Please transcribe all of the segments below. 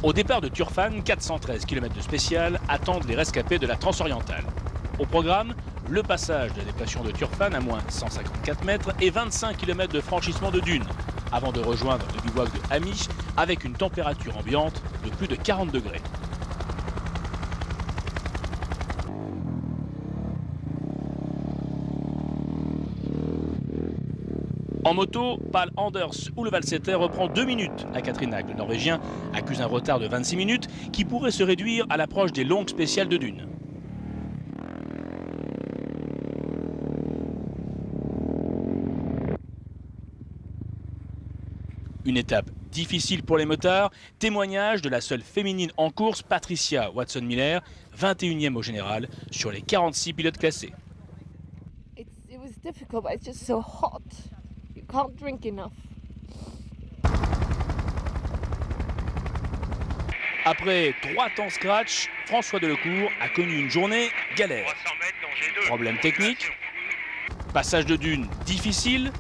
Au départ de Turfan, 413 km de spécial attendent les rescapés de la Transorientale. Au programme, le passage de la dépression de Turfan à moins 154 mètres et 25 km de franchissement de dunes, avant de rejoindre le bivouac de Hamish avec une température ambiante de plus de 40 degrés. En moto, Pal Anders Ulevalseter reprend 2 minutes à Katrinehaug. Le Norvégien accuse un retard de 26 minutes qui pourrait se réduire à l'approche des longues spéciales de dunes. Une étape difficile pour les motards, témoignage de la seule féminine en course, Patricia Watson-Miller, 21e au général sur les 46 pilotes classés. It was difficult, but it's just so hot. You can't drink enough. Après 3 temps scratch, François Delecourt a connu une journée galère. Problème technique, passage de dune difficile.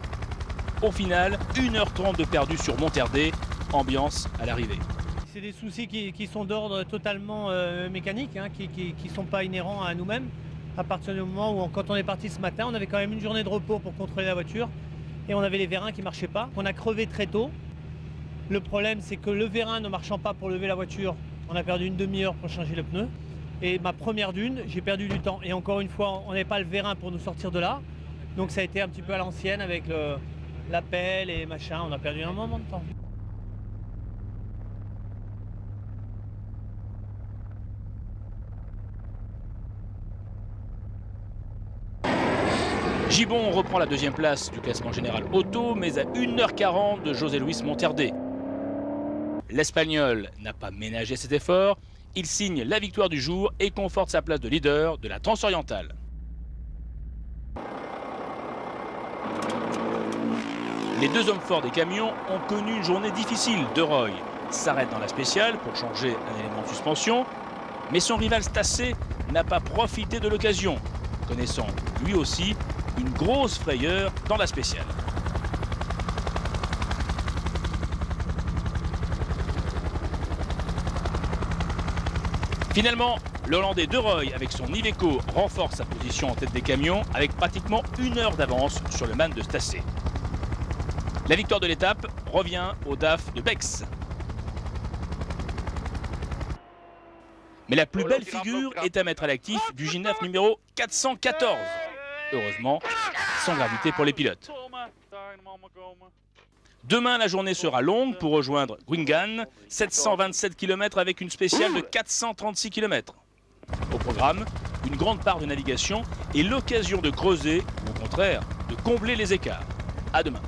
Au final, 1h30 de perdu sur Monterdé, ambiance à l'arrivée. C'est des soucis qui sont d'ordre totalement mécanique, hein, qui ne sont pas inhérents à nous-mêmes. À partir du moment où, quand on est parti ce matin, on avait quand même une journée de repos pour contrôler la voiture et on avait les vérins qui ne marchaient pas. On a crevé très tôt. Le problème, c'est que le vérin ne marchant pas pour lever la voiture, on a perdu une demi-heure pour changer le pneu. Et ma première dune, j'ai perdu du temps. Et encore une fois, on n'avait pas le vérin pour nous sortir de là. Donc ça a été un petit peu à l'ancienne avec l'appel et machin, on a perdu un moment de temps. Gibbon reprend la 2e place du classement général auto, mais à 1h40 de José Luis Monterdé. L'Espagnol n'a pas ménagé ses efforts, il signe la victoire du jour et conforte sa place de leader de la Transorientale. Les 2 hommes forts des camions ont connu une journée difficile. De Rooij s'arrête dans la spéciale pour changer un élément de suspension, mais son rival Stassé n'a pas profité de l'occasion, connaissant lui aussi une grosse frayeur dans la spéciale. Finalement, le Hollandais De Rooij avec son Iveco renforce sa position en tête des camions avec pratiquement 1 heure d'avance sur le man de Stassé. La victoire de l'étape revient au DAF de Bex. Mais la plus belle figure est à mettre à l'actif du Ginaf numéro 414. Heureusement, sans gravité pour les pilotes. Demain, la journée sera longue pour rejoindre Guingamp, 727 km avec une spéciale de 436 km. Au programme, une grande part de navigation et l'occasion de creuser, ou au contraire, de combler les écarts. À demain.